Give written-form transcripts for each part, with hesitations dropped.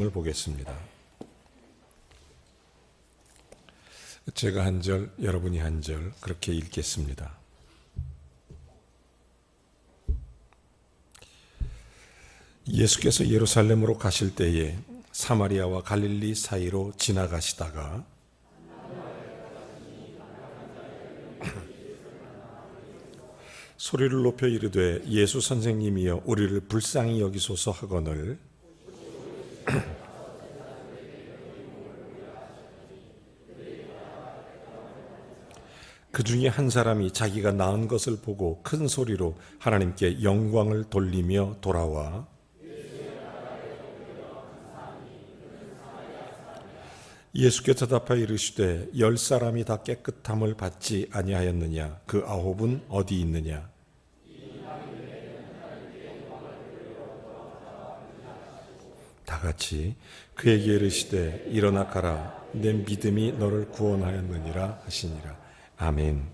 을 보겠습니다. 제가 한 절, 여러분이 한 절 그렇게 읽겠습니다. 예수께서 예루살렘으로 가실 때에 사마리아와 갈릴리 사이로 지나가시다가 소리를 높여 이르되 예수 선생님이여 우리를 불쌍히 여기소서 하거늘 그 중에 한 사람이 자기가 낳은 것을 보고 큰 소리로 하나님께 영광을 돌리며 돌아와 예수께서 대답하여 이르시되 10사람이 다 깨끗함을 받지 아니하였느냐? 그 9은 어디 있느냐? 다 같이 그에게 이르시되 일어나 가라 내 믿음이 너를 구원하였느니라 하시니라. 아멘.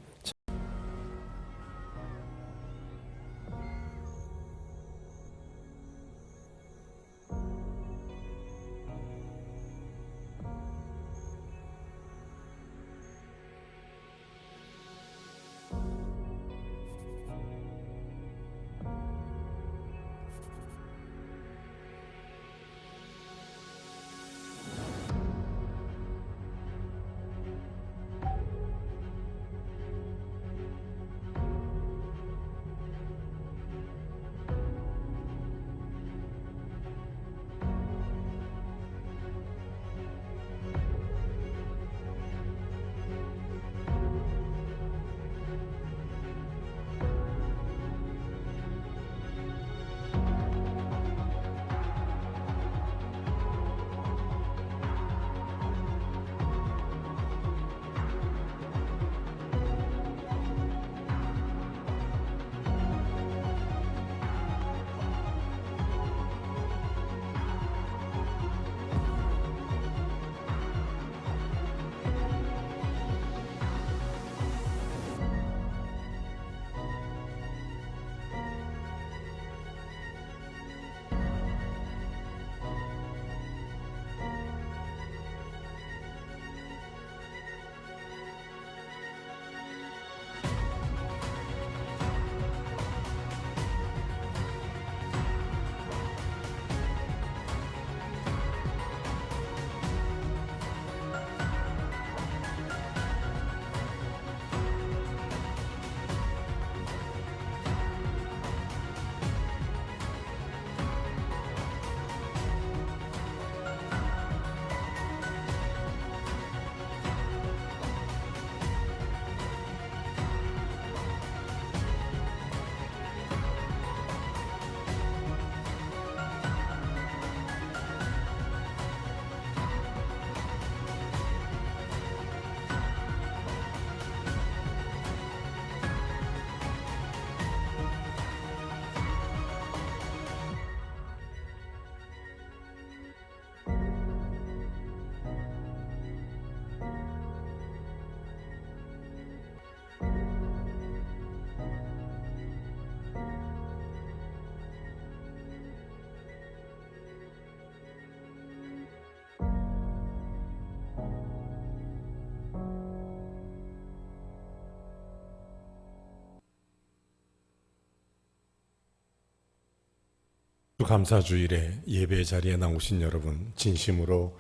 감사주일에 예배 자리에 나오신 여러분 진심으로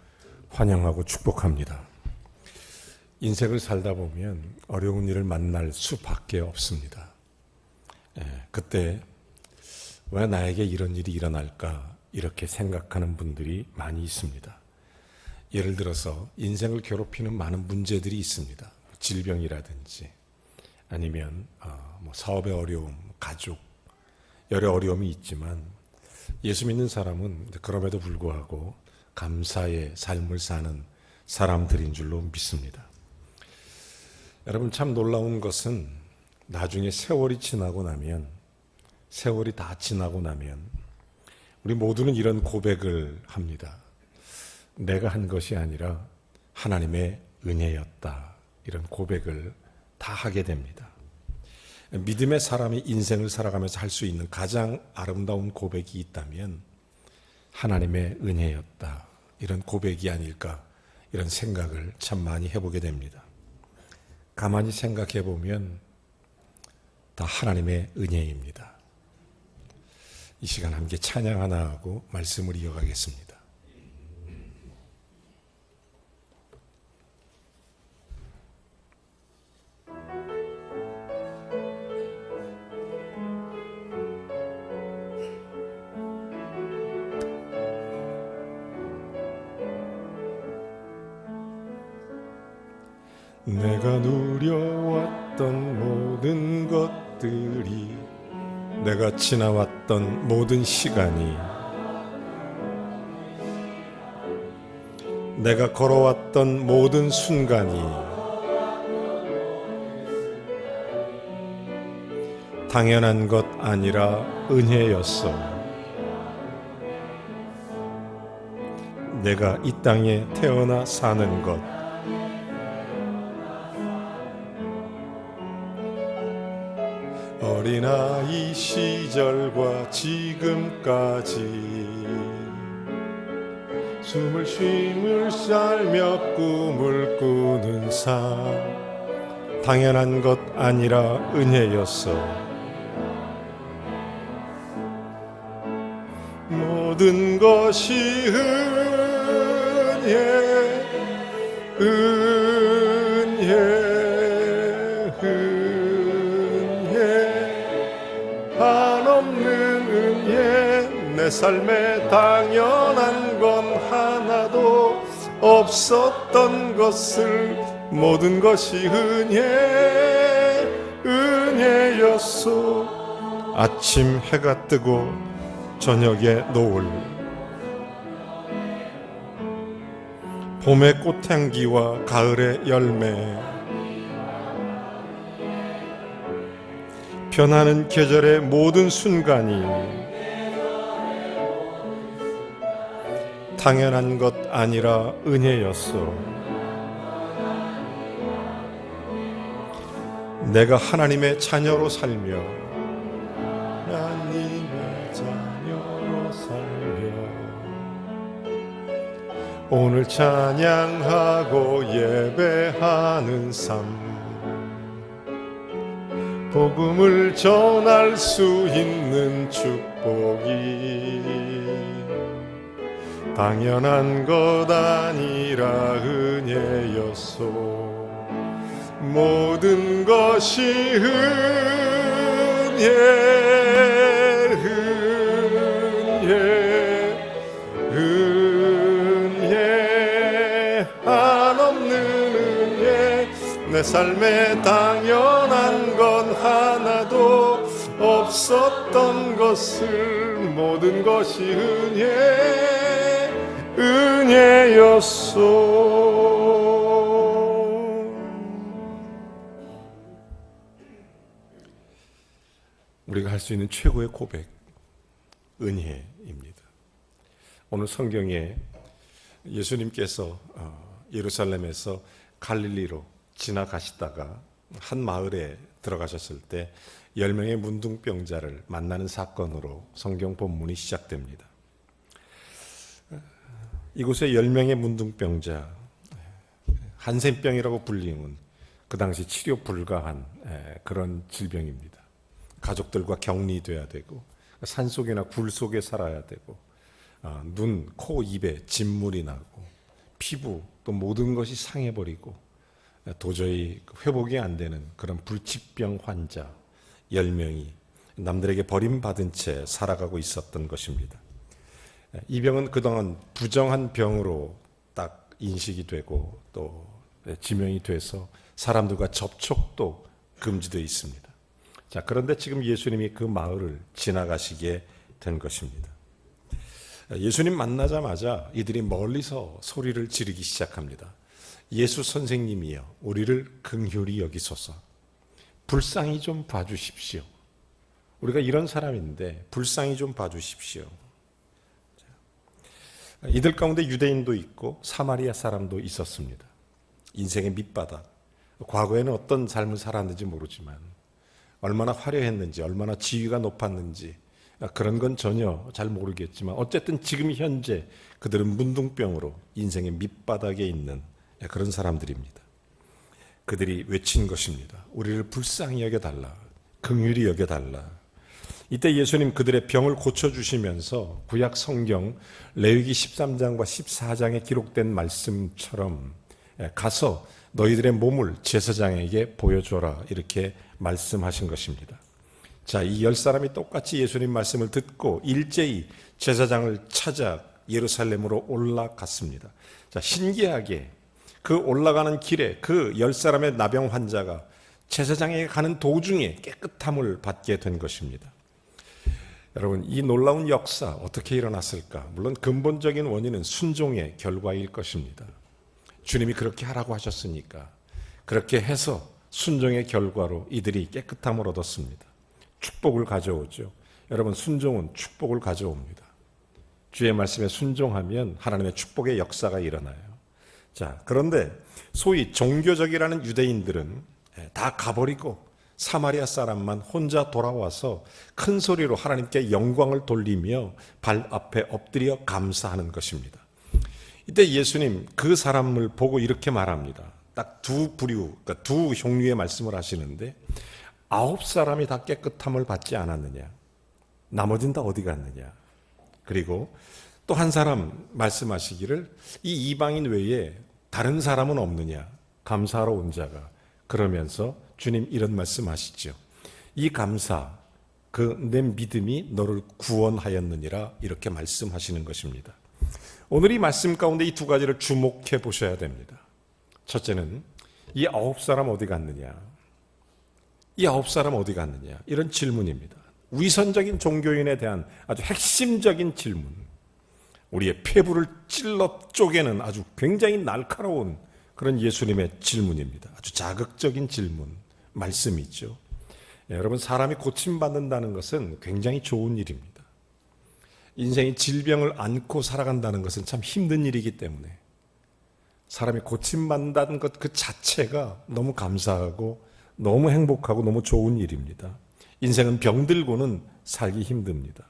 환영하고 축복합니다. 인생을 살다 보면 어려운 일을 만날 수밖에 없습니다. 그때 왜 나에게 이런 일이 일어날까 이렇게 생각하는 분들이 많이 있습니다. 예를 들어서 인생을 괴롭히는 많은 문제들이 있습니다. 질병이라든지 아니면 사업의 어려움, 가족 여러 어려움이 있지만 예수 믿는 사람은 그럼에도 불구하고 감사의 삶을 사는 사람들인 줄로 믿습니다. 여러분 참 놀라운 것은 나중에 세월이 다 지나고 나면 우리 모두는 이런 고백을 합니다. 내가 한 것이 아니라 하나님의 은혜였다. 이런 고백을 다 하게 됩니다. 믿음의 사람이 인생을 살아가면서 할 수 있는 가장 아름다운 고백이 있다면 하나님의 은혜였다. 이런 고백이 아닐까 이런 생각을 참 많이 해보게 됩니다. 가만히 생각해 보면 다 하나님의 은혜입니다. 이 시간 함께 찬양 하나 하고 말씀을 이어가겠습니다. 내가 누려왔던 모든 것들이, 내가 지나왔던 모든 시간이, 내가 걸어왔던 모든 순간이 당연한 것 아니라 은혜였어. 내가 이 땅에 태어나 사는 것, 어린아이 시절과 지금까지 숨을 쉼을 살며 꿈을 꾸는 삶, 당연한 것 아니라 은혜였어. 모든 것이 은혜, 한없는 은혜. 내 삶에 당연한 건 하나도 없었던 것을, 모든 것이 은혜였소. 아침 해가 뜨고 저녁에 노을, 봄의 꽃향기와 가을의 열매, 변하는 계절의 모든 순간이 당연한 것 아니라 은혜였소. 내가 하나님의 자녀로 살며, 하나님의 자녀로 살며 오늘 찬양하고 예배하는 삶, 복음을 전할 수 있는 축복이 당연한 것 아니라 은혜였소. 모든 것이 은혜, 한없는 은혜. 내 삶에 당연한 건 하나도 없었던 것을, 모든 것이 은혜였소. 우리가 할 수 있는 최고의 고백, 은혜입니다. 오늘 성경에 예수님께서 예루살렘에서 갈릴리로 지나가시다가 한 마을에 들어가셨을 때 10명의 문둥병자를 만나는 사건으로 성경 본문이 시작됩니다. 이곳에 10명의 문둥병자, 한센병이라고 불리는 그 당시 치료 불가한 그런 질병입니다. 가족들과 격리돼야 되고 산속이나 굴 속에 살아야 되고 눈, 코, 입에 진물이 나고 피부 또 모든 것이 상해버리고 도저히 회복이 안 되는 그런 불치병 환자 10명이 남들에게 버림받은 채 살아가고 있었던 것입니다. 이 병은 그동안 부정한 병으로 딱 인식이 되고 또 지명이 돼서 사람들과 접촉도 금지되어 있습니다. 자, 그런데 지금 예수님이 그 마을을 지나가시게 된 것입니다. 예수님 만나자마자 이들이 멀리서 소리를 지르기 시작합니다. 예수 선생님이여, 우리를 긍휼히 여기소서. 불쌍히 좀 봐주십시오. 우리가 이런 사람인데 불쌍히 좀 봐주십시오. 이들 가운데 유대인도 있고 사마리아 사람도 있었습니다. 인생의 밑바닥, 과거에는 어떤 삶을 살았는지 모르지만 얼마나 화려했는지, 얼마나 지위가 높았는지 그런 건 전혀 잘 모르겠지만 어쨌든 지금 현재 그들은 문둥병으로 인생의 밑바닥에 있는 그런 사람들입니다. 그들이 외친 것입니다. 우리를 불쌍히 여겨달라. 긍휼히 여겨달라. 이때 예수님 그들의 병을 고쳐주시면서 구약 성경 레위기 13장과 14장에 기록된 말씀처럼 가서 너희들의 몸을 제사장에게 보여줘라 이렇게 말씀하신 것입니다. 자, 이 10사람이 똑같이 예수님 말씀을 듣고 일제히 제사장을 찾아 예루살렘으로 올라갔습니다. 자, 신기하게 그 올라가는 길에 그 10사람의 나병 환자가 제사장에게 가는 도중에 깨끗함을 받게 된 것입니다. 여러분, 이 놀라운 역사 어떻게 일어났을까? 물론 근본적인 원인은 순종의 결과일 것입니다. 주님이 그렇게 하라고 하셨으니까 그렇게 해서 순종의 결과로 이들이 깨끗함을 얻었습니다. 축복을 가져오죠. 여러분, 순종은 축복을 가져옵니다. 주의 말씀에 순종하면 하나님의 축복의 역사가 일어나요. 자, 그런데 소위 종교적이라는 유대인들은 다 가버리고 사마리아 사람만 혼자 돌아와서 큰 소리로 하나님께 영광을 돌리며 발 앞에 엎드려 감사하는 것입니다. 이때 예수님 그 사람을 보고 이렇게 말합니다. 딱 두 부류, 그러니까 두 종류의 말씀을 하시는데 9사람이 다 깨끗함을 받지 않았느냐? 나머진 다 어디 갔느냐? 그리고 또 한 사람 말씀하시기를 이 이방인 외에 다른 사람은 없느냐? 감사하러 온 자가. 그러면서 주님 이런 말씀하시죠. 이 감사, 그 내 믿음이 너를 구원하였느니라 이렇게 말씀하시는 것입니다. 오늘 이 말씀 가운데 이 두 가지를 주목해 보셔야 됩니다. 첫째는 이 9사람 어디 갔느냐? 이 9사람 어디 갔느냐? 이런 질문입니다. 위선적인 종교인에 대한 아주 핵심적인 질문. 우리의 폐부를 찔러 쪼개는 아주 굉장히 날카로운 그런 예수님의 질문입니다. 아주 자극적인 질문, 말씀이죠. 여러분, 사람이 고침받는다는 것은 굉장히 좋은 일입니다. 인생의 질병을 안고 살아간다는 것은 참 힘든 일이기 때문에 사람이 고침받는다는 것 그 자체가 너무 감사하고 너무 행복하고 너무 좋은 일입니다. 인생은 병들고는 살기 힘듭니다.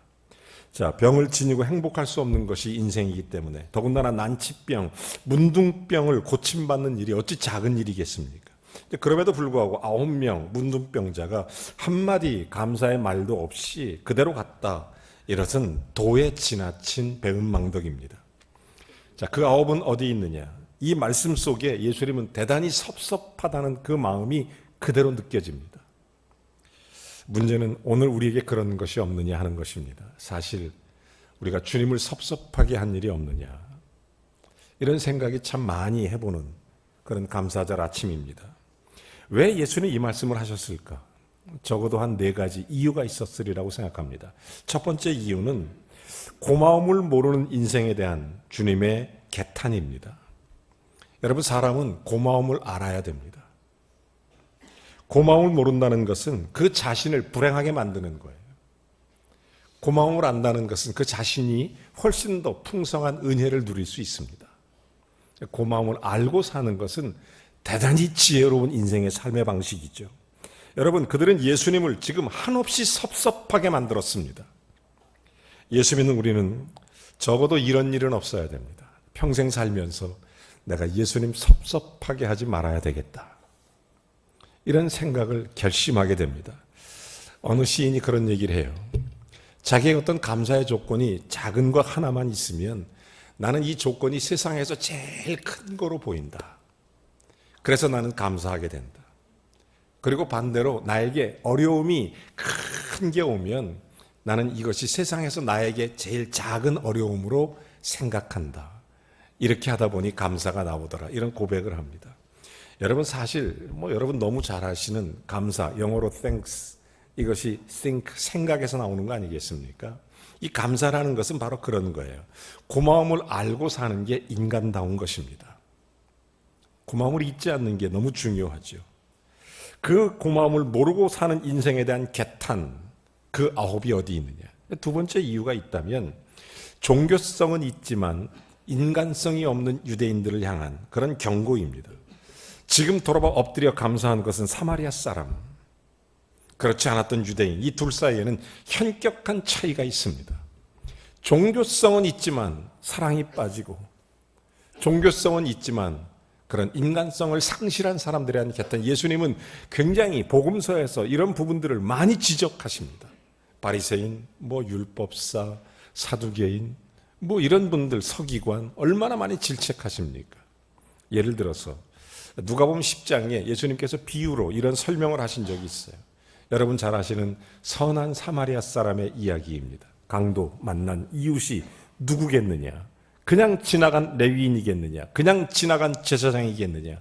자, 병을 지니고 행복할 수 없는 것이 인생이기 때문에 더군다나 난치병, 문둥병을 고침받는 일이 어찌 작은 일이겠습니까? 그럼에도 불구하고 9명 문둥병자가 한마디 감사의 말도 없이 그대로 갔다. 이것은 도에 지나친 배은망덕입니다. 자, 그 9은 어디 있느냐? 이 말씀 속에 예수님은 대단히 섭섭하다는 그 마음이 그대로 느껴집니다. 문제는 오늘 우리에게 그런 것이 없느냐 하는 것입니다. 사실 우리가 주님을 섭섭하게 한 일이 없느냐 이런 생각이 참 많이 해보는 그런 감사절 아침입니다. 왜 예수님이 이 말씀을 하셨을까? 적어도 한 4가지 이유가 있었으리라고 생각합니다. 첫 번째 이유는 고마움을 모르는 인생에 대한 주님의 개탄입니다. 여러분, 사람은 고마움을 알아야 됩니다. 고마움을 모른다는 것은 그 자신을 불행하게 만드는 거예요. 고마움을 안다는 것은 그 자신이 훨씬 더 풍성한 은혜를 누릴 수 있습니다. 고마움을 알고 사는 것은 대단히 지혜로운 인생의 삶의 방식이죠. 여러분, 그들은 예수님을 지금 한없이 섭섭하게 만들었습니다. 예수 믿는 우리는 적어도 이런 일은 없어야 됩니다. 평생 살면서 내가 예수님 섭섭하게 하지 말아야 되겠다. 이런 생각을 결심하게 됩니다. 어느 시인이 그런 얘기를 해요. 자기의 어떤 감사의 조건이 작은 것 하나만 있으면 나는 이 조건이 세상에서 제일 큰 거로 보인다. 그래서 나는 감사하게 된다. 그리고 반대로 나에게 어려움이 큰 게 오면 나는 이것이 세상에서 나에게 제일 작은 어려움으로 생각한다. 이렇게 하다 보니 감사가 나오더라. 이런 고백을 합니다. 여러분, 사실 여러분 너무 잘 아시는 감사, 영어로 thanks, 이것이 think, 생각에서 나오는 거 아니겠습니까? 이 감사라는 것은 바로 그런 거예요. 고마움을 알고 사는 게 인간다운 것입니다. 고마움을 잊지 않는 게 너무 중요하죠. 그 고마움을 모르고 사는 인생에 대한 개탄, 그 9이 어디 있느냐? 두 번째 이유가 있다면 종교성은 있지만 인간성이 없는 유대인들을 향한 그런 경고입니다. 지금 돌아봐 엎드려 감사한 것은 사마리아 사람. 그렇지 않았던 유대인, 이 둘 사이에는 현격한 차이가 있습니다. 종교성은 있지만 사랑이 빠지고, 종교성은 있지만 그런 인간성을 상실한 사람들에 대한 곁에 예수님은 굉장히 복음서에서 이런 부분들을 많이 지적하십니다. 바리새인, 율법사, 사두개인, 이런 분들, 서기관 얼마나 많이 질책하십니까? 예를 들어서 누가복음 10장에 예수님께서 비유로 이런 설명을 하신 적이 있어요. 여러분 잘 아시는 선한 사마리아 사람의 이야기입니다. 강도 만난 이웃이 누구겠느냐? 그냥 지나간 레위인이겠느냐? 그냥 지나간 제사장이겠느냐?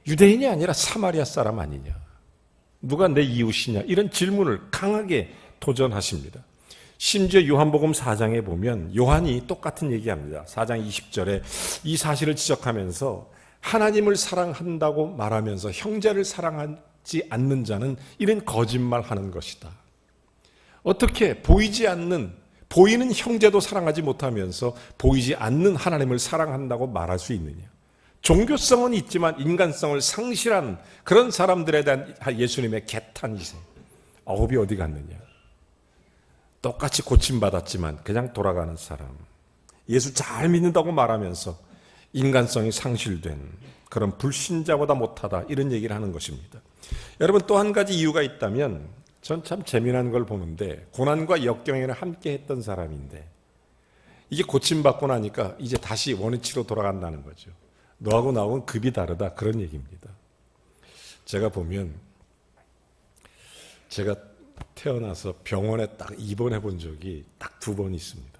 유대인이 아니라 사마리아 사람 아니냐? 누가 내 이웃이냐? 이런 질문을 강하게 도전하십니다. 심지어 요한복음 4장에 보면 요한이 똑같은 얘기합니다. 4장 20절에 이 사실을 지적하면서 하나님을 사랑한다고 말하면서 형제를 사랑하지 않는 자는 이런 거짓말하는 것이다. 어떻게 보이는 형제도 사랑하지 못하면서 보이지 않는 하나님을 사랑한다고 말할 수 있느냐? 종교성은 있지만 인간성을 상실한 그런 사람들에 대한 예수님의 개탄이세요. 아홉이 어디 갔느냐? 똑같이 고침받았지만 그냥 돌아가는 사람, 예수 잘 믿는다고 말하면서 인간성이 상실된 그런 불신자보다 못하다, 이런 얘기를 하는 것입니다. 여러분, 또 한 가지 이유가 있다면, 전 참 재미난 걸 보는데, 고난과 역경에는 함께 했던 사람인데 이게 고침받고 나니까 이제 다시 원위치로 돌아간다는 거죠. 너하고 나하고는 급이 다르다, 그런 얘기입니다. 제가 보면, 제가 태어나서 병원에 딱 입원해 본 적이 딱 2번 있습니다.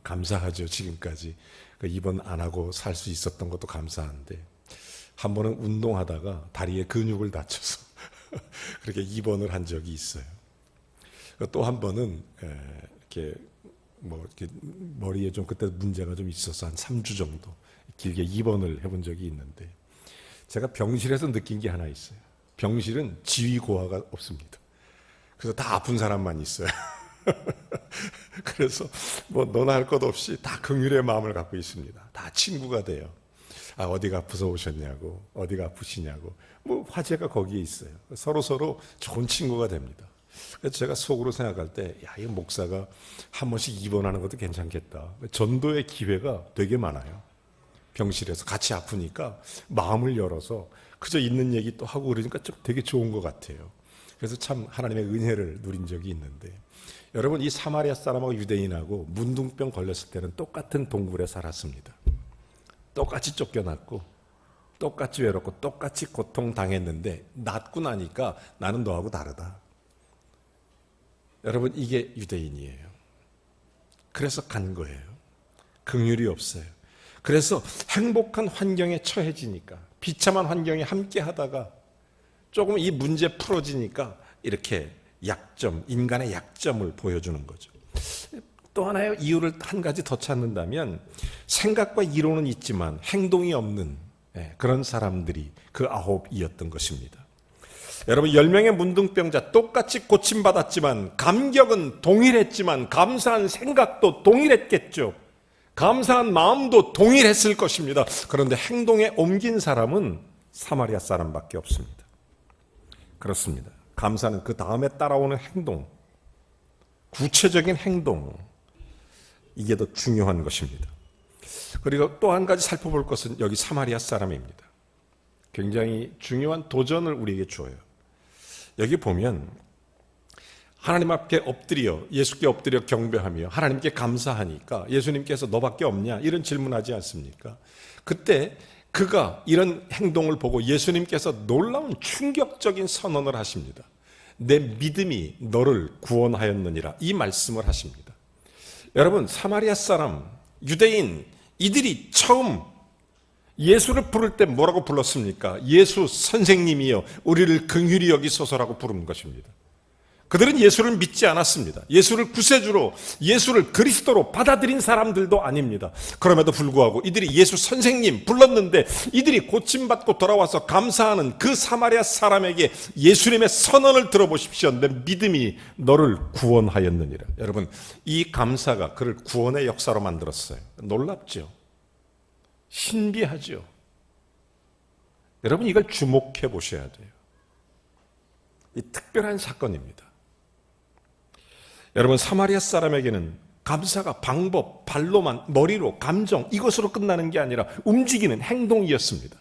감사하죠. 지금까지 입원 안 하고 살 수 있었던 것도 감사한데, 한 번은 운동하다가 다리에 근육을 다쳐서 그렇게 입원을 한 적이 있어요. 또 한 번은 이렇게 머리에 좀 그때 문제가 좀 있어서 한 3주 정도 길게 입원을 해본 적이 있는데, 제가 병실에서 느낀 게 하나 있어요. 병실은 지휘고하가 없습니다. 그래서 다 아픈 사람만 있어요. 그래서 너나 할 것 없이 다 긍휼의 마음을 갖고 있습니다. 다 친구가 돼요. 어디가 아파서 오셨냐고, 어디가 아프시냐고, 화제가 거기에 있어요. 서로 좋은 친구가 됩니다. 그래서 제가 속으로 생각할 때, 이 목사가 한 번씩 입원하는 것도 괜찮겠다. 전도의 기회가 되게 많아요. 병실에서 같이 아프니까 마음을 열어서 그저 있는 얘기 또 하고 그러니까 좀 되게 좋은 것 같아요. 그래서 참 하나님의 은혜를 누린 적이 있는데, 여러분, 이 사마리아 사람하고 유대인하고 문둥병 걸렸을 때는 똑같은 동굴에 살았습니다. 똑같이 쫓겨났고 똑같이 외롭고 똑같이 고통당했는데, 낫고 나니까 나는 너하고 다르다. 여러분, 이게 유대인이에요. 그래서 간 거예요. 긍휼이 없어요. 그래서 행복한 환경에 처해지니까, 비참한 환경에 함께 하다가 조금 이 문제 풀어지니까 이렇게 인간의 약점을 보여주는 거죠. 또 하나의 이유를 한 가지 더 찾는다면, 생각과 이론은 있지만 행동이 없는 그런 사람들이 그 9이었던 것입니다. 여러분, 10명의 문둥병자 똑같이 고침받았지만, 감격은 동일했지만 감사한 생각도 동일했겠죠. 감사한 마음도 동일했을 것입니다. 그런데 행동에 옮긴 사람은 사마리아 사람밖에 없습니다. 그렇습니다. 감사는 그 다음에 따라오는 행동, 구체적인 행동, 이게 더 중요한 것입니다. 그리고 또 한 가지 살펴볼 것은 여기 사마리아 사람입니다. 굉장히 중요한 도전을 우리에게 줘요. 여기 보면 하나님 앞에 예수께 엎드려 경배하며 하나님께 감사하니까 예수님께서 너밖에 없냐, 이런 질문하지 않습니까? 그때 그가 이런 행동을 보고 예수님께서 놀라운 충격적인 선언을 하십니다. 내 믿음이 너를 구원하였느니라, 이 말씀을 하십니다. 여러분, 사마리아 사람, 유대인, 이들이 처음 예수를 부를 때 뭐라고 불렀습니까? 예수 선생님이여 우리를 긍휼히 여기소서라고 부른 것입니다. 그들은 예수를 믿지 않았습니다. 예수를 구세주로, 예수를 그리스도로 받아들인 사람들도 아닙니다. 그럼에도 불구하고 이들이 예수 선생님 불렀는데, 이들이 고침받고 돌아와서 감사하는 그 사마리아 사람에게 예수님의 선언을 들어보십시오. 내 믿음이 너를 구원하였느니라. 여러분, 이 감사가 그를 구원의 역사로 만들었어요. 놀랍죠? 신비하죠? 여러분, 이걸 주목해 보셔야 돼요. 이 특별한 사건입니다. 여러분, 사마리아 사람에게는 감사가 방법, 발로만, 머리로, 감정 이것으로 끝나는 게 아니라 움직이는 행동이었습니다.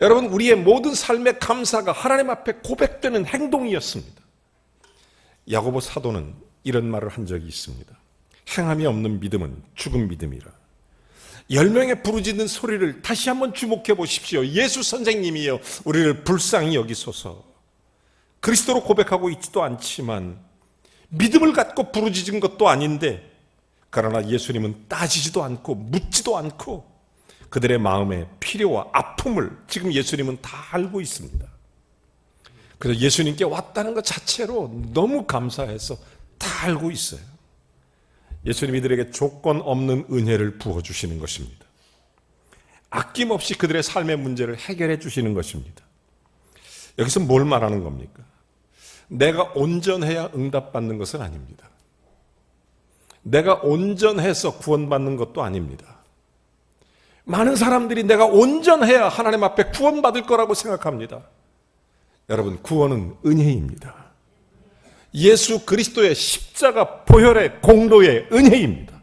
여러분, 우리의 모든 삶의 감사가 하나님 앞에 고백되는 행동이었습니다. 야고보 사도는 이런 말을 한 적이 있습니다. 행함이 없는 믿음은 죽은 믿음이라. 10명의 부르짖는 소리를 다시 한번 주목해 보십시오. 예수 선생님이여 우리를 불쌍히 여기소서. 그리스도로 고백하고 있지도 않지만 믿음을 갖고 부르짖은 것도 아닌데, 그러나 예수님은 따지지도 않고 묻지도 않고 그들의 마음의 필요와 아픔을 지금 예수님은 다 알고 있습니다. 그래서 예수님께 왔다는 것 자체로 너무 감사해서 다 알고 있어요. 예수님이 이들에게 조건 없는 은혜를 부어주시는 것입니다. 아낌없이 그들의 삶의 문제를 해결해 주시는 것입니다. 여기서 뭘 말하는 겁니까? 내가 온전해야 응답받는 것은 아닙니다. 내가 온전해서 구원받는 것도 아닙니다. 많은 사람들이 내가 온전해야 하나님 앞에 구원받을 거라고 생각합니다. 여러분, 구원은 은혜입니다. 예수 그리스도의 십자가 보혈의 공로의 은혜입니다.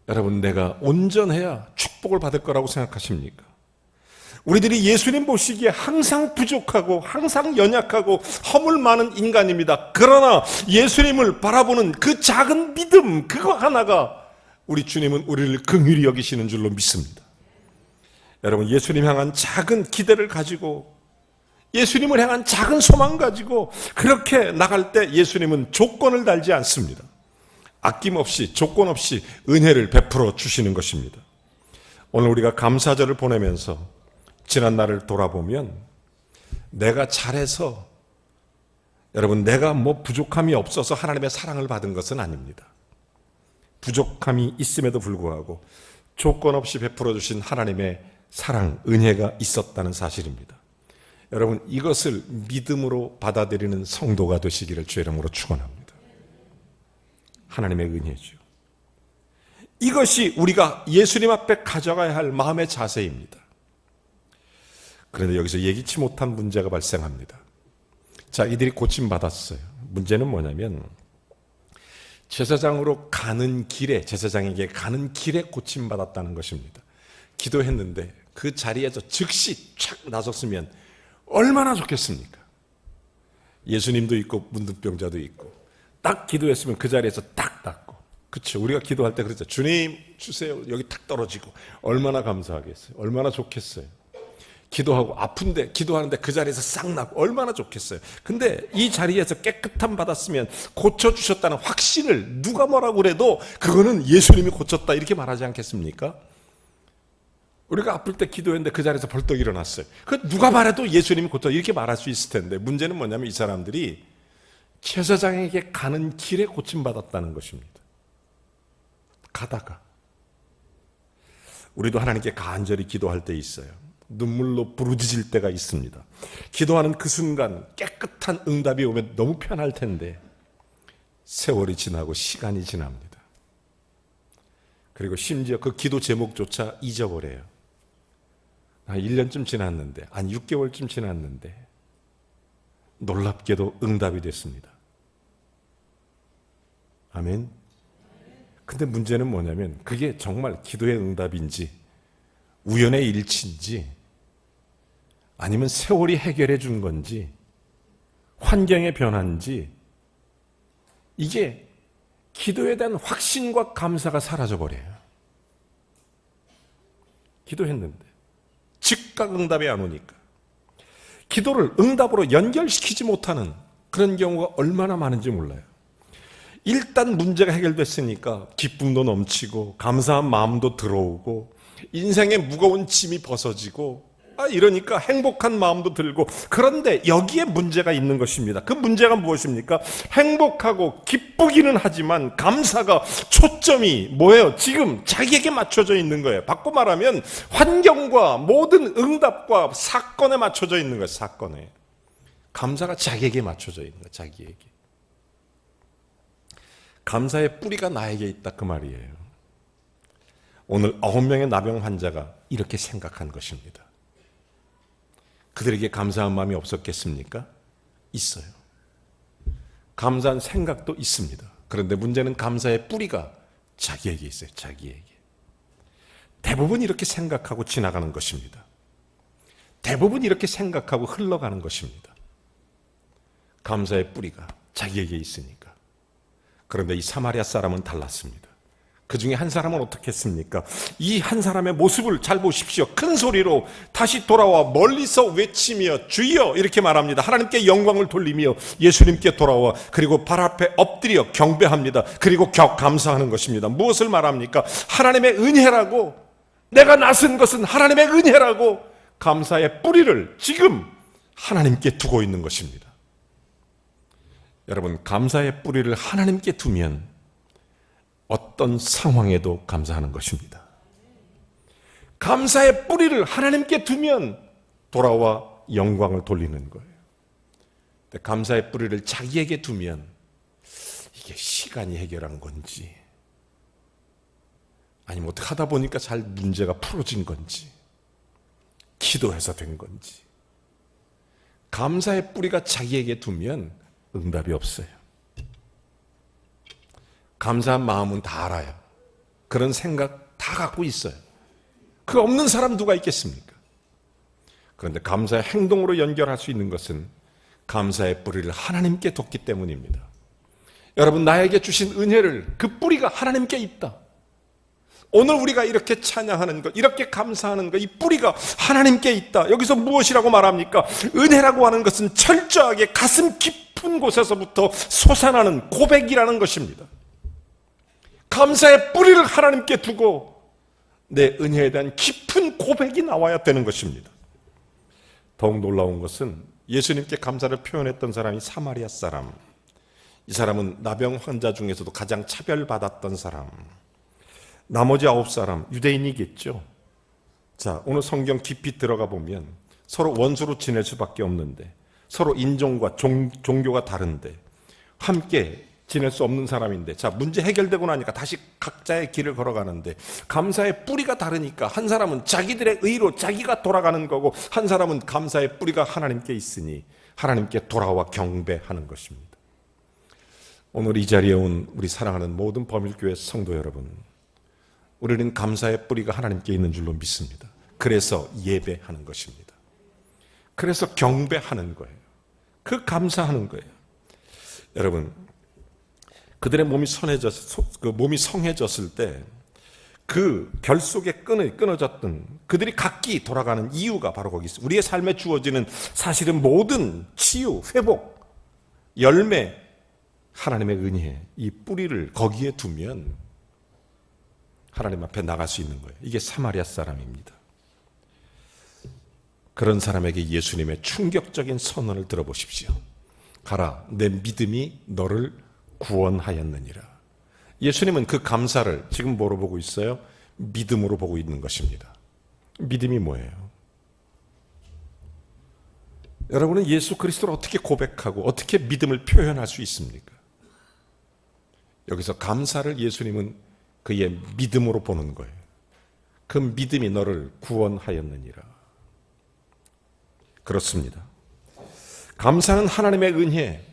여러분, 내가 온전해야 축복을 받을 거라고 생각하십니까? 우리들이 예수님 보시기에 항상 부족하고 항상 연약하고 허물 많은 인간입니다. 그러나 예수님을 바라보는 그 작은 믿음, 그거 하나가 우리 주님은 우리를 긍휼히 여기시는 줄로 믿습니다. 여러분, 예수님 향한 작은 기대를 가지고, 예수님을 향한 작은 소망 가지고 그렇게 나갈 때 예수님은 조건을 달지 않습니다. 아낌없이 조건 없이 은혜를 베풀어 주시는 것입니다. 오늘 우리가 감사절을 보내면서 지난 날을 돌아보면 내가 잘해서, 여러분, 내가 뭐 부족함이 없어서 하나님의 사랑을 받은 것은 아닙니다. 부족함이 있음에도 불구하고 조건 없이 베풀어 주신 하나님의 사랑, 은혜가 있었다는 사실입니다. 여러분, 이것을 믿음으로 받아들이는 성도가 되시기를 주의 이름으로 축원합니다. 하나님의 은혜죠. 이것이 우리가 예수님 앞에 가져가야 할 마음의 자세입니다. 그런데 여기서 예기치 못한 문제가 발생합니다. 자, 이들이 고침받았어요. 문제는 뭐냐면 제사장으로 가는 길에, 제사장에게 가는 길에 고침받았다는 것입니다. 기도했는데 그 자리에서 즉시 착 나섰으면 얼마나 좋겠습니까? 예수님도 있고 문둥병자도 있고 딱 기도했으면 그 자리에서 딱 닿고, 그렇죠? 우리가 기도할 때 그랬죠. 주님 주세요. 여기 탁 떨어지고 얼마나 감사하겠어요. 얼마나 좋겠어요. 기도하고 아픈데 기도하는데 그 자리에서 싹 나고 얼마나 좋겠어요. 근데 이 자리에서 깨끗함 받았으면 고쳐주셨다는 확신을 누가 뭐라고 그래도 그거는 예수님이 고쳤다 이렇게 말하지 않겠습니까? 우리가 아플 때 기도했는데 그 자리에서 벌떡 일어났어요. 그 누가 말해도 예수님이 고쳤다 이렇게 말할 수 있을 텐데, 문제는 뭐냐면 이 사람들이 제사장에게 가는 길에 고침받았다는 것입니다. 가다가. 우리도 하나님께 간절히 기도할 때 있어요. 눈물로 부르짖을 때가 있습니다. 기도하는 그 순간 깨끗한 응답이 오면 너무 편할 텐데 세월이 지나고 시간이 지납니다. 그리고 심지어 그 기도 제목조차 잊어버려요. 1년쯤 지났는데, 한 6개월쯤 지났는데 놀랍게도 응답이 됐습니다. 아멘. 근데 문제는 뭐냐면 그게 정말 기도의 응답인지 우연의 일치인지 아니면 세월이 해결해 준 건지 환경의 변화인지, 이게 기도에 대한 확신과 감사가 사라져버려요. 기도했는데 즉각 응답이 안 오니까 기도를 응답으로 연결시키지 못하는 그런 경우가 얼마나 많은지 몰라요. 일단 문제가 해결됐으니까 기쁨도 넘치고 감사한 마음도 들어오고 인생의 무거운 짐이 벗어지고 이러니까 행복한 마음도 들고, 그런데 여기에 문제가 있는 것입니다. 그 문제가 무엇입니까? 행복하고 기쁘기는 하지만 감사가 초점이 뭐예요? 지금 자기에게 맞춰져 있는 거예요. 바꿔 말하면 환경과 모든 응답과 사건에 맞춰져 있는 거예요. 사건에. 감사가 자기에게 맞춰져 있는 거예요. 자기에게. 감사의 뿌리가 나에게 있다 그 말이에요. 오늘 9명의 나병 환자가 이렇게 생각한 것입니다. 그들에게 감사한 마음이 없었겠습니까? 있어요. 감사한 생각도 있습니다. 그런데 문제는 감사의 뿌리가 자기에게 있어요. 자기에게. 대부분 이렇게 생각하고 지나가는 것입니다. 대부분 이렇게 생각하고 흘러가는 것입니다. 감사의 뿌리가 자기에게 있으니까. 그런데 이 사마리아 사람은 달랐습니다. 그 중에 한 사람은 어떻게 했습니까? 이 한 사람의 모습을 잘 보십시오. 큰 소리로 다시 돌아와 멀리서 외치며 주여 이렇게 말합니다. 하나님께 영광을 돌리며 예수님께 돌아와 그리고 발 앞에 엎드려 경배합니다. 그리고 감사하는 것입니다. 무엇을 말합니까? 하나님의 은혜라고, 내가 나선 것은 하나님의 은혜라고 감사의 뿌리를 지금 하나님께 두고 있는 것입니다. 여러분, 감사의 뿌리를 하나님께 두면 어떤 상황에도 감사하는 것입니다. 감사의 뿌리를 하나님께 두면 돌아와 영광을 돌리는 거예요. 근데 감사의 뿌리를 자기에게 두면 이게 시간이 해결한 건지 아니면 어떻게 하다 보니까 잘 문제가 풀어진 건지 기도해서 된 건지 감사의 뿌리가 자기에게 두면 응답이 없어요. 감사한 마음은 다 알아요. 그런 생각 다 갖고 있어요. 그 없는 사람 누가 있겠습니까? 그런데 감사의 행동으로 연결할 수 있는 것은 감사의 뿌리를 하나님께 뒀기 때문입니다. 여러분, 나에게 주신 은혜를 그 뿌리가 하나님께 있다. 오늘 우리가 이렇게 찬양하는 것, 이렇게 감사하는 것, 이 뿌리가 하나님께 있다. 여기서 무엇이라고 말합니까? 은혜라고 하는 것은 철저하게 가슴 깊은 곳에서부터 솟아나는 고백이라는 것입니다. 감사의 뿌리를 하나님께 두고 내 은혜에 대한 깊은 고백이 나와야 되는 것입니다. 더욱 놀라운 것은 예수님께 감사를 표현했던 사람이 사마리아 사람. 이 사람은 나병 환자 중에서도 가장 차별받았던 사람. 나머지 9사람 유대인이겠죠. 자, 오늘 성경 깊이 들어가 보면 서로 원수로 지낼 수밖에 없는데, 서로 인종과 종교가 다른데 함께 지낼 수 없는 사람인데, 자, 문제 해결되고 나니까 다시 각자의 길을 걸어가는데 감사의 뿌리가 다르니까 한 사람은 자기들의 의로 자기가 돌아가는 거고 한 사람은 감사의 뿌리가 하나님께 있으니 하나님께 돌아와 경배하는 것입니다. 오늘 이 자리에 온 우리 사랑하는 모든 범일교회 성도 여러분, 우리는 감사의 뿌리가 하나님께 있는 줄로 믿습니다. 그래서 예배하는 것입니다. 그래서 경배하는 거예요. 그 감사하는 거예요. 여러분, 그들의 몸이 몸이 성해졌을 때 그 결속의 끈이 끊어졌던 그들이 각기 돌아가는 이유가 바로 거기 있어요. 우리의 삶에 주어지는 사실은 모든 치유, 회복, 열매, 하나님의 은혜, 이 뿌리를 거기에 두면 하나님 앞에 나갈 수 있는 거예요. 이게 사마리아 사람입니다. 그런 사람에게 예수님의 충격적인 선언을 들어보십시오. 가라, 내 믿음이 너를 구원하였느니라. 예수님은 그 감사를 지금 뭐로 보고 있어요? 믿음으로 보고 있는 것입니다. 믿음이 뭐예요? 여러분은 예수 그리스도를 어떻게 고백하고 어떻게 믿음을 표현할 수 있습니까? 여기서 감사를 예수님은 그의 믿음으로 보는 거예요. 그 믿음이 너를 구원하였느니라. 그렇습니다. 감사는 하나님의 은혜,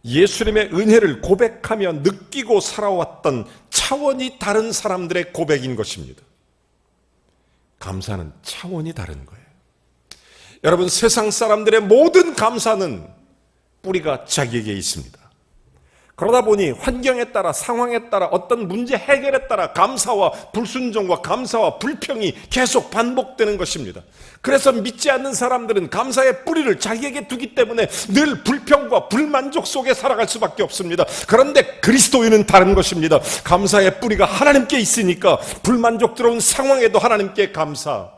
예수님의 은혜를 고백하며 느끼고 살아왔던 차원이 다른 사람들의 고백인 것입니다. 감사는 차원이 다른 거예요. 여러분, 세상 사람들의 모든 감사는 뿌리가 자기에게 있습니다. 그러다 보니 환경에 따라, 상황에 따라, 어떤 문제 해결에 따라 감사와 불순종과 감사와 불평이 계속 반복되는 것입니다. 그래서 믿지 않는 사람들은 감사의 뿌리를 자기에게 두기 때문에 늘 불평과 불만족 속에 살아갈 수밖에 없습니다. 그런데 그리스도인은 다른 것입니다. 감사의 뿌리가 하나님께 있으니까 불만족스러운 상황에도 하나님께 감사,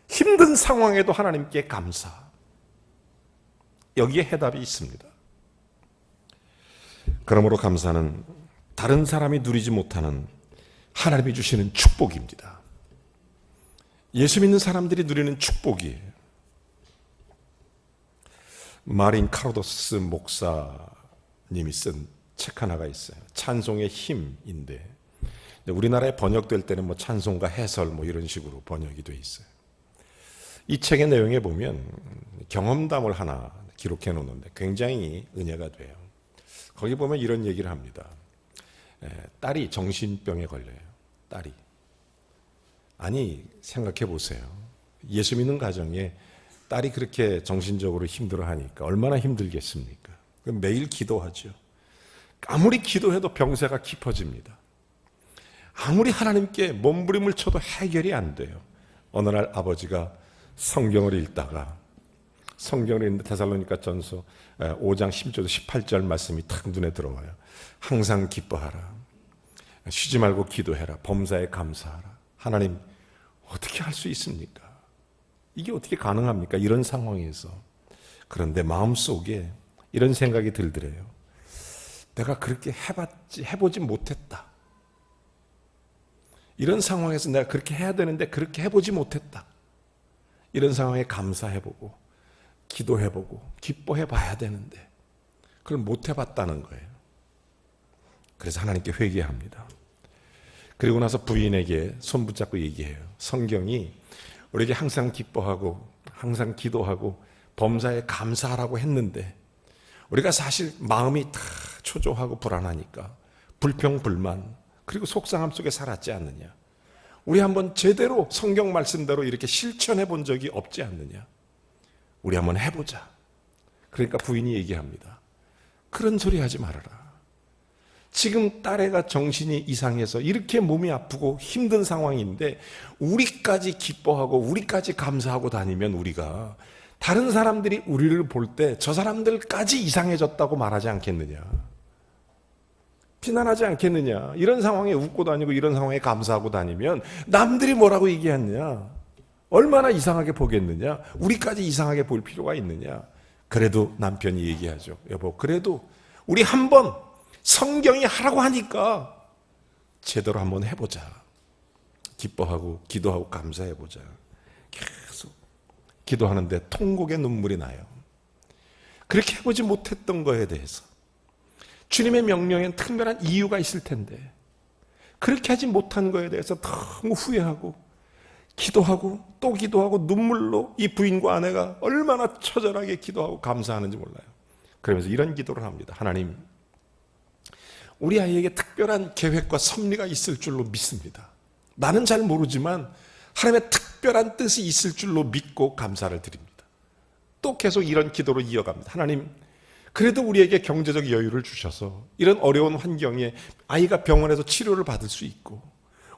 힘든 상황에도 하나님께 감사. 여기에 해답이 있습니다. 그러므로 감사는 다른 사람이 누리지 못하는 하나님이 주시는 축복입니다. 예수 믿는 사람들이 누리는 축복이에요. 마린 카로도스 목사님이 쓴 책 하나가 있어요. 찬송의 힘인데, 우리나라에 번역될 때는 찬송가 해설 이런 식으로 번역이 돼 있어요. 이 책의 내용에 보면 경험담을 하나 기록해 놓는데 굉장히 은혜가 돼요. 거기 보면 이런 얘기를 합니다. 딸이 정신병에 걸려요. 딸이. 아니, 생각해 보세요. 예수 믿는 가정에 딸이 그렇게 정신적으로 힘들어하니까 얼마나 힘들겠습니까? 매일 기도하죠. 아무리 기도해도 병세가 깊어집니다. 아무리 하나님께 몸부림을 쳐도 해결이 안 돼요. 어느 날 아버지가 성경을 읽다가 성경을 읽는데 데살로니가 전서 5장 10절 18절 말씀이 탁 눈에 들어와요. 항상 기뻐하라. 쉬지 말고 기도해라. 범사에 감사하라. 하나님, 어떻게 할 수 있습니까? 이게 어떻게 가능합니까? 이런 상황에서. 그런데 마음속에 이런 생각이 들더래요. 내가 그렇게 해보지 못했다. 이런 상황에서 내가 그렇게 해야 되는데 그렇게 해보지 못했다. 이런 상황에 감사해보고 기도해보고 기뻐해봐야 되는데 그걸 못해봤다는 거예요. 그래서 하나님께 회개합니다. 그리고 나서 부인에게 손 붙잡고 얘기해요. 성경이 우리에게 항상 기뻐하고 항상 기도하고 범사에 감사하라고 했는데 우리가 사실 마음이 다 초조하고 불안하니까 불평, 불만 그리고 속상함 속에 살았지 않느냐. 우리 한번 제대로 성경 말씀대로 이렇게 실천해 본 적이 없지 않느냐. 우리 한번 해보자. 그러니까 부인이 얘기합니다. 그런 소리 하지 말아라. 지금 딸애가 정신이 이상해서 이렇게 몸이 아프고 힘든 상황인데 우리까지 기뻐하고 우리까지 감사하고 다니면 우리가 다른 사람들이 우리를 볼 때 저 사람들까지 이상해졌다고 말하지 않겠느냐. 비난하지 않겠느냐. 이런 상황에 웃고 다니고 이런 상황에 감사하고 다니면 남들이 뭐라고 얘기하느냐. 얼마나 이상하게 보겠느냐. 우리까지 이상하게 볼 필요가 있느냐. 그래도 남편이 얘기하죠. 여보, 그래도 우리 한번 성경이 하라고 하니까 제대로 한번 해보자. 기뻐하고 기도하고 감사해보자. 계속 기도하는데 통곡의 눈물이 나요. 그렇게 해보지 못했던 거에 대해서 주님의 명령엔 특별한 이유가 있을 텐데 그렇게 하지 못한 거에 대해서 너무 후회하고 기도하고 또 기도하고 눈물로 이 부인과 아내가 얼마나 처절하게 기도하고 감사하는지 몰라요. 그러면서 이런 기도를 합니다. 하나님, 우리 아이에게 특별한 계획과 섭리가 있을 줄로 믿습니다. 나는 잘 모르지만 하나님의 특별한 뜻이 있을 줄로 믿고 감사를 드립니다. 또 계속 이런 기도로 이어갑니다. 하나님, 그래도 우리에게 경제적 여유를 주셔서 이런 어려운 환경에 아이가 병원에서 치료를 받을 수 있고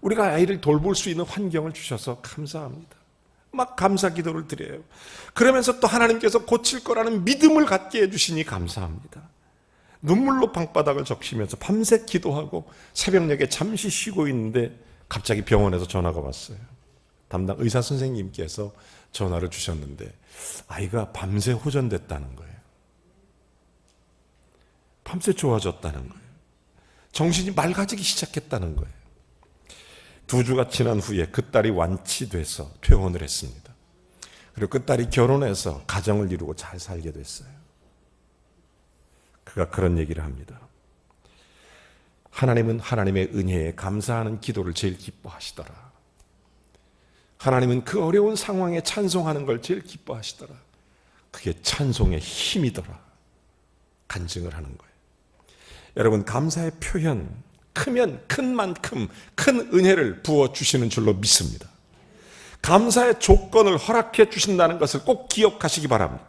우리가 아이를 돌볼 수 있는 환경을 주셔서 감사합니다. 막 감사 기도를 드려요. 그러면서 또 하나님께서 고칠 거라는 믿음을 갖게 해주시니 감사합니다. 눈물로 방바닥을 적시면서 밤새 기도하고 새벽녘에 잠시 쉬고 있는데 갑자기 병원에서 전화가 왔어요. 담당 의사 선생님께서 전화를 주셨는데 아이가 밤새 호전됐다는 거예요. 밤새 좋아졌다는 거예요. 정신이 맑아지기 시작했다는 거예요. 2주가 지난 후에 그 딸이 완치돼서 퇴원을 했습니다. 그리고 그 딸이 결혼해서 가정을 이루고 잘 살게 됐어요. 그가 그런 얘기를 합니다. 하나님은 하나님의 은혜에 감사하는 기도를 제일 기뻐하시더라. 하나님은 그 어려운 상황에 찬송하는 걸 제일 기뻐하시더라. 그게 찬송의 힘이더라. 간증을 하는 거예요. 여러분, 감사의 표현, 크면 큰 만큼 큰 은혜를 부어주시는 줄로 믿습니다. 감사의 조건을 허락해 주신다는 것을 꼭 기억하시기 바랍니다.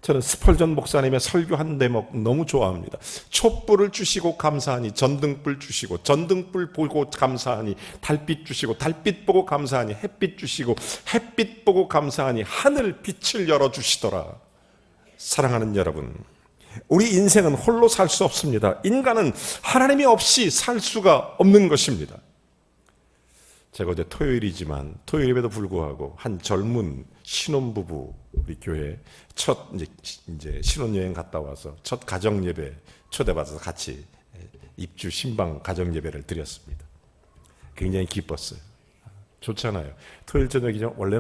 저는 스펄전 목사님의 설교 한 대목 너무 좋아합니다. 촛불을 주시고 감사하니 전등불 주시고 전등불 보고 감사하니 달빛 주시고 달빛 보고 감사하니 햇빛 주시고 햇빛 보고 감사하니 하늘 빛을 열어주시더라. 사랑하는 여러분, 우리 인생은 홀로 살 수 없습니다. 인간은 하나님이 없이 살 수가 없는 것입니다. 제가 어제 토요일이지만 토요일에도 불구하고 한 젊은 신혼부부 우리 교회 첫 이제 신혼여행 갔다 와서 첫 가정 예배 초대받아서 같이 입주 신방 가정 예배를 드렸습니다. 굉장히 기뻤어요. 좋잖아요. 토요일 저녁이죠. 원래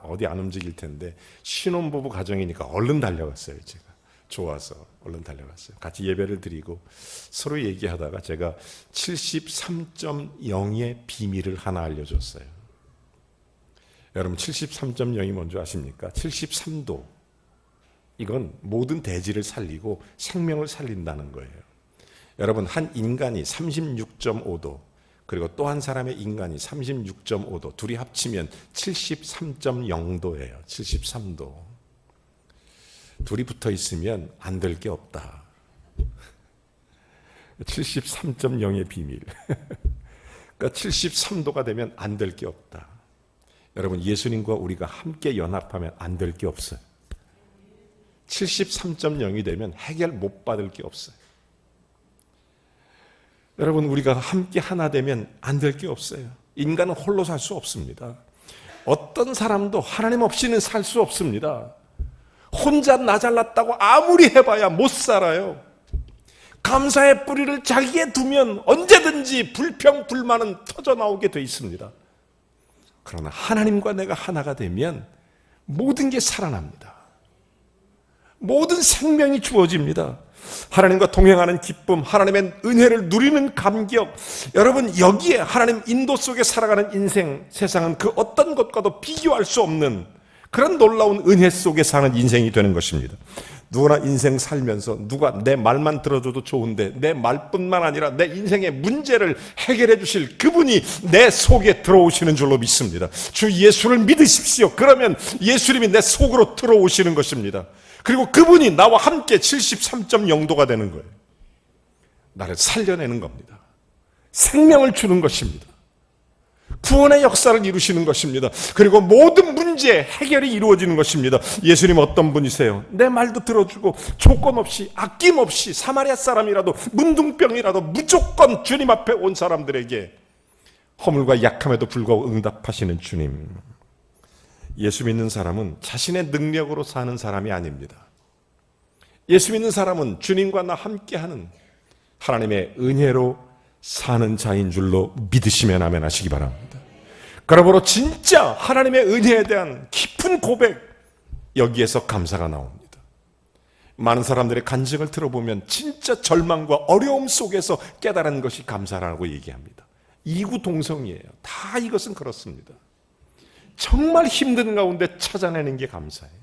어디 안 움직일 텐데 신혼부부 가정이니까 얼른 달려갔어요. 제가 좋아서 얼른 달려갔어요. 같이 예배를 드리고 서로 얘기하다가 제가 73.0의 비밀을 하나 알려줬어요. 여러분 73.0이 뭔지 아십니까? 73도. 이건 모든 대지를 살리고 생명을 살린다는 거예요. 여러분, 한 인간이 36.5도, 그리고 또 한 사람의 인간이 36.5도, 둘이 합치면 73.0도예요. 73도. 둘이 붙어 있으면 안 될 게 없다. 73.0의 비밀. 그러니까 73도가 되면 안 될 게 없다. 여러분, 예수님과 우리가 함께 연합하면 안 될 게 없어요. 73.0이 되면 해결 못 받을 게 없어요. 여러분, 우리가 함께 하나 되면 안 될 게 없어요. 인간은 홀로 살 수 없습니다. 어떤 사람도 하나님 없이는 살 수 없습니다. 혼자 나 잘났다고 아무리 해봐야 못 살아요. 감사의 뿌리를 자기에 두면 언제든지 불평, 불만은 터져나오게 돼 있습니다. 그러나 하나님과 내가 하나가 되면 모든 게 살아납니다. 모든 생명이 주어집니다. 하나님과 동행하는 기쁨, 하나님의 은혜를 누리는 감격, 여러분, 여기에 하나님 인도 속에 살아가는 인생, 세상은 그 어떤 것과도 비교할 수 없는 그런 놀라운 은혜 속에 사는 인생이 되는 것입니다. 누구나 인생 살면서 누가 내 말만 들어줘도 좋은데 내 말뿐만 아니라 내 인생의 문제를 해결해 주실 그분이 내 속에 들어오시는 줄로 믿습니다. 주 예수를 믿으십시오. 그러면 예수님이 내 속으로 들어오시는 것입니다. 그리고 그분이 나와 함께 73.0도가 되는 거예요. 나를 살려내는 겁니다. 생명을 주는 것입니다. 구원의 역사를 이루시는 것입니다. 그리고 모든 문제 해결이 이루어지는 것입니다. 예수님 어떤 분이세요? 내 말도 들어주고 조건 없이 아낌없이 사마리아 사람이라도 문둥병이라도 무조건 주님 앞에 온 사람들에게 허물과 약함에도 불구하고 응답하시는 주님. 예수 믿는 사람은 자신의 능력으로 사는 사람이 아닙니다. 예수 믿는 사람은 주님과 나 함께하는 하나님의 은혜로 사는 자인 줄로 믿으시면 아멘 하시기 바랍니다. 그러므로 진짜 하나님의 은혜에 대한 깊은 고백, 여기에서 감사가 나옵니다. 많은 사람들의 간증을 들어보면 진짜 절망과 어려움 속에서 깨달은 것이 감사라고 얘기합니다. 이구동성이에요. 다 이것은 그렇습니다. 정말 힘든 가운데 찾아내는 게 감사예요.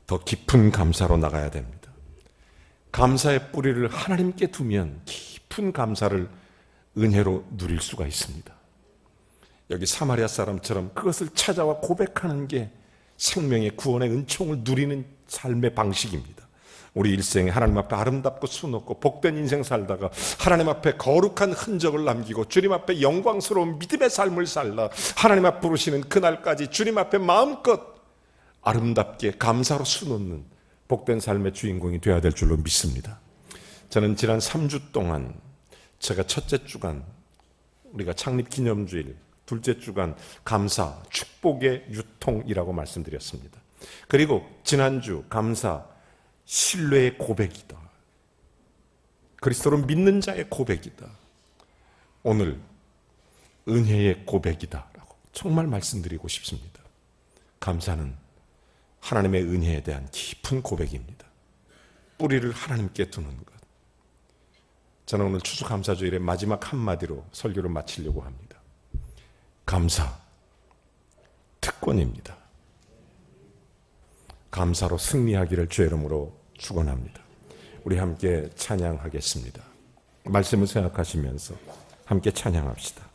더 깊은 감사로 나가야 됩니다. 감사의 뿌리를 하나님께 두면 깊은 감사를 은혜로 누릴 수가 있습니다. 여기 사마리아 사람처럼 그것을 찾아와 고백하는 게 생명의 구원의 은총을 누리는 삶의 방식입니다. 우리 일생에 하나님 앞에 아름답고 수놓고 복된 인생 살다가 하나님 앞에 거룩한 흔적을 남기고 주님 앞에 영광스러운 믿음의 삶을 살다 하나님 앞 부르시는 그날까지 주님 앞에 마음껏 아름답게 감사로 수놓는 복된 삶의 주인공이 되어야 될 줄로 믿습니다. 저는 지난 3주 동안 제가 첫째 주간 우리가 창립기념주일, 둘째 주간 감사, 축복의 유통이라고 말씀드렸습니다. 그리고 지난주 감사, 신뢰의 고백이다. 그리스도를 믿는 자의 고백이다. 오늘 은혜의 고백이다 라고 정말 말씀드리고 싶습니다. 감사는 하나님의 은혜에 대한 깊은 고백입니다. 뿌리를 하나님께 두는 것. 저는 오늘 추수감사주일의 마지막 한마디로 설교를 마치려고 합니다. 감사, 특권입니다. 감사로 승리하기를 주의 이름으로 축원합니다. 우리 함께 찬양하겠습니다. 말씀을 생각하시면서 함께 찬양합시다.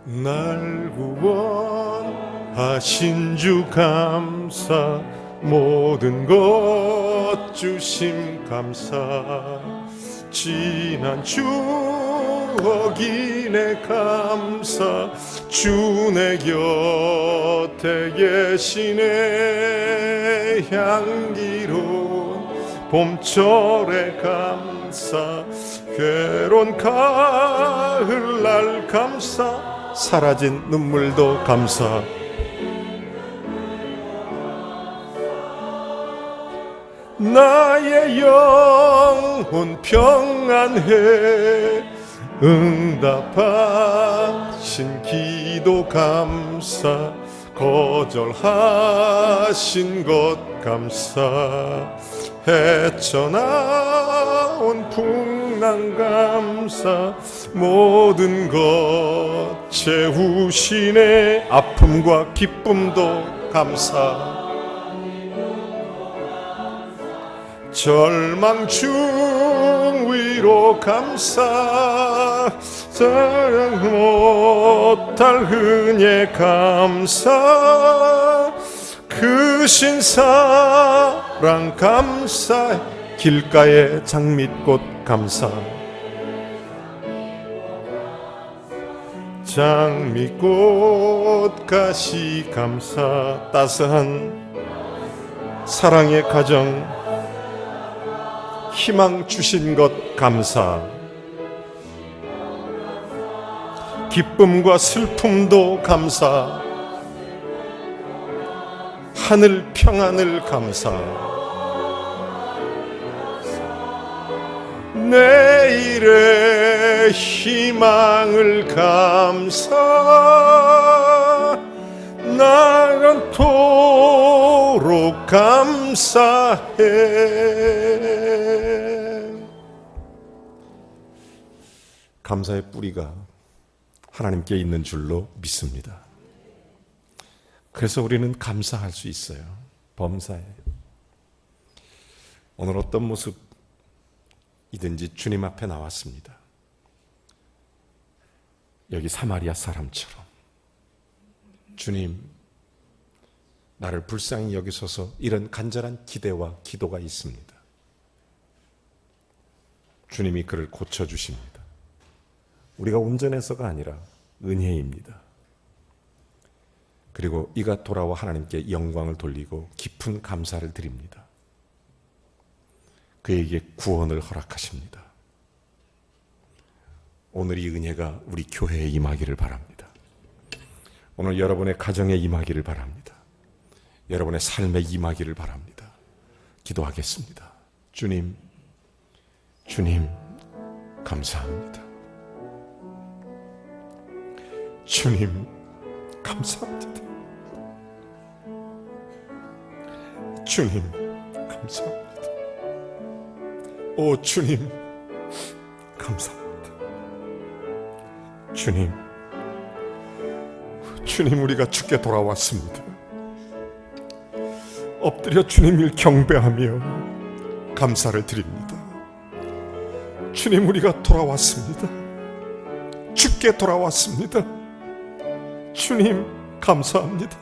날 구원하신 주 감사, 모든 것 주심 감사, 지난 추억이 내 감사, 주 내 곁에 계시네 향기로운 봄철의 감사, 괴로운 가을날 감사, 사라진 눈물도 감사, 나의 영혼 평안해 응답하신 기도 감사, 거절하신 것 감사, 헤쳐나온 풍랑 감사, 모든 것 채우시네. 아픔과 기쁨도 감사, 절망 중 위로 감사, 사랑 못할 은혜 감사, 크신 사랑 감사, 길가의 장밋꽃 감사, 장밋꽃 가시 감사, 따스한 사랑의 가정 희망 주신 것 감사, 기쁨과 슬픔도 감사, 하늘 평안을 감사, 내일의 희망을 감사, 나간토록 감사해. 감사의 뿌리가 하나님께 있는 줄로 믿습니다. 그래서 우리는 감사할 수 있어요. 범사에. 오늘 어떤 모습이든지 주님 앞에 나왔습니다. 여기 사마리아 사람처럼 주님, 나를 불쌍히 여기소서, 이런 간절한 기대와 기도가 있습니다. 주님이 그를 고쳐주십니다. 우리가 온전해서가 아니라 은혜입니다. 그리고 이가 돌아와 하나님께 영광을 돌리고 깊은 감사를 드립니다. 그에게 구원을 허락하십니다. 오늘 이 은혜가 우리 교회에 임하기를 바랍니다. 오늘 여러분의 가정에 임하기를 바랍니다. 여러분의 삶에 임하기를 바랍니다. 기도하겠습니다. 주님, 주님 감사합니다. 주님 감사합니다. 주님 감사합니다. 오 주님 감사합니다. 주님 우리가 주께 돌아왔습니다. 엎드려 주님을 경배하며 감사를 드립니다. 주님 우리가 돌아왔습니다. 주께 돌아왔습니다. 주님 감사합니다.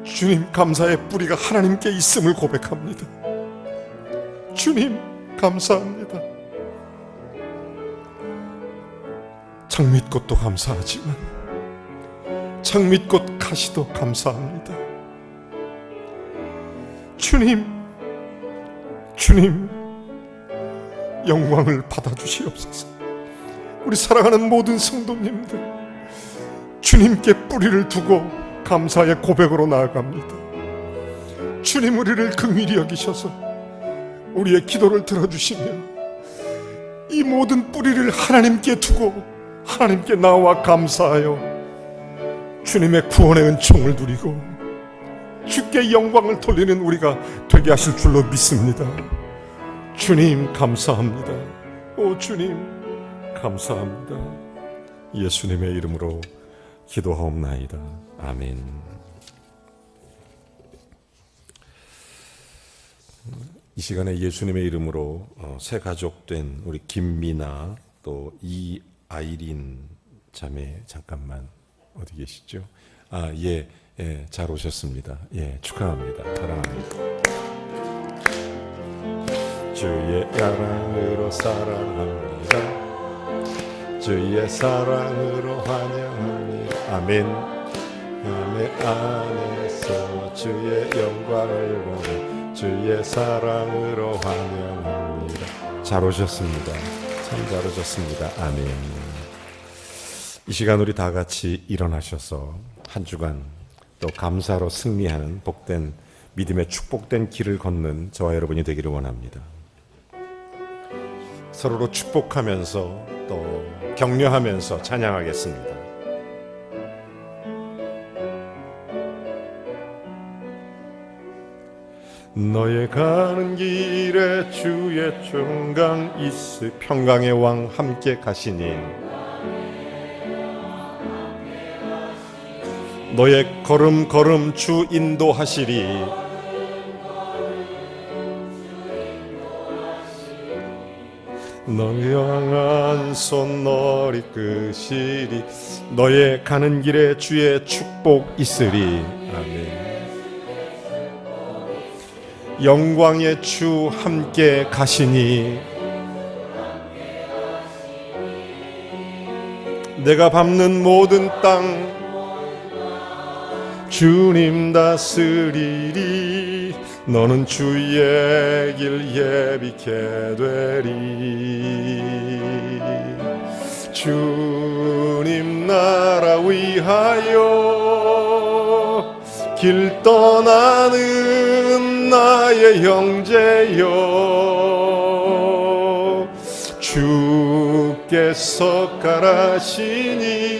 주님 감사의 뿌리가 하나님께 있음을 고백합니다. 주님 감사합니다. 장밋꽃도 감사하지만 장밋꽃 가시도 감사합니다. 주님 영광을 받아주시옵소서. 우리 사랑하는 모든 성도님들, 주님께 뿌리를 두고 감사의 고백으로 나아갑니다. 주님 우리를 긍휼히 여기셔서 우리의 기도를 들어주시며 이 모든 뿌리를 하나님께 두고 하나님께 나와 감사하여 주님의 구원의 은총을 누리고 주께 영광을 돌리는 우리가 되게 하실 줄로 믿습니다. 주님 감사합니다. 오 주님 감사합니다. 예수님의 이름으로 기도하옵나이다. 아멘. 이 시간에 예수님의 이름으로 새 가족된 우리 김미나 또 이아이린 자매, 잠깐만 어디 계시죠? 잘 오셨습니다. 축하합니다. 사랑합니다. 주의 사랑으로 사랑합니다. 주의 사랑으로 환영합니다. 아멘. 아멘. 안에서 주의 영광을 보며 주의 사랑으로 환영합니다. 잘 오셨습니다. 참 잘 오셨습니다. 아멘. 이 시간 우리 다 같이 일어나셔서 한 주간 또 감사로 승리하는 복된 믿음의 축복된 길을 걷는 저와 여러분이 되기를 원합니다. 서로로 축복하면서 또 격려하면서 찬양하겠습니다. 너의 가는 길에 주의 평강 있으. 평강의 왕 함께 가시니 너의 걸음걸음 주 인도하시리. 너를 향한 손 널 이끄시리. 너의 가는 길에 주의 축복 있으리. 아멘. 영광의 주 함께 가시니 내가 밟는 모든 땅 주님 다스리리. 너는 주의 길 예비케 되리. 주님 나라 위하여 길 떠나는 나의 형제여, 주께서 가라시니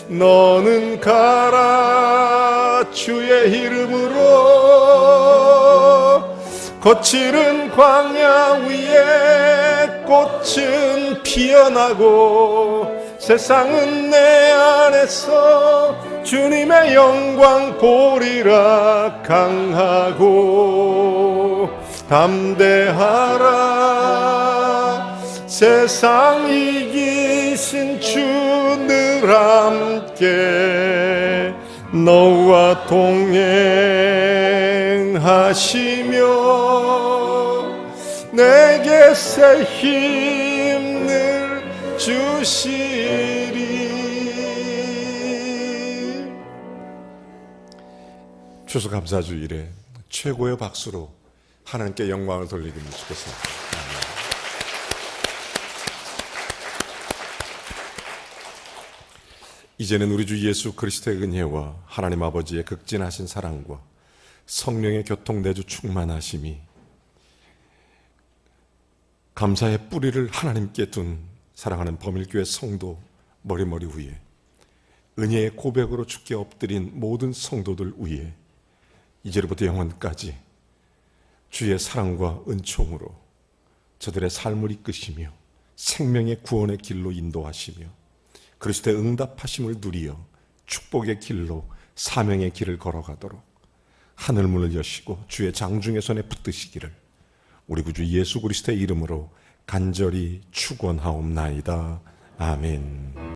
너는 가라. 주의 이름으로 거칠은 광야 위에 꽃은 피어나고 세상은 내 안에서 주님의 영광 보리라. 강하고 담대하라. 세상 이기신 주 늘 함께 너와 동행하시며 내게 새 힘을 주시리. 추수감사주일에 최고의 박수로 하나님께 영광을 돌리기를 주겠습니다. 이제는 우리 주 예수 그리스도의 은혜와 하나님 아버지의 극진하신 사랑과 성령의 교통내주 충만하심이 감사의 뿌리를 하나님께 둔 사랑하는 범일교회 성도 머리머리 위에, 은혜의 고백으로 주께 엎드린 모든 성도들 위에 이제로부터 영원까지 주의 사랑과 은총으로 저들의 삶을 이끄시며 생명의 구원의 길로 인도하시며 그리스도의 응답하심을 누리어 축복의 길로 사명의 길을 걸어가도록 하늘문을 여시고 주의 장중의 손에 붙드시기를 우리 구주 예수 그리스도의 이름으로 간절히 축원하옵나이다. 아멘.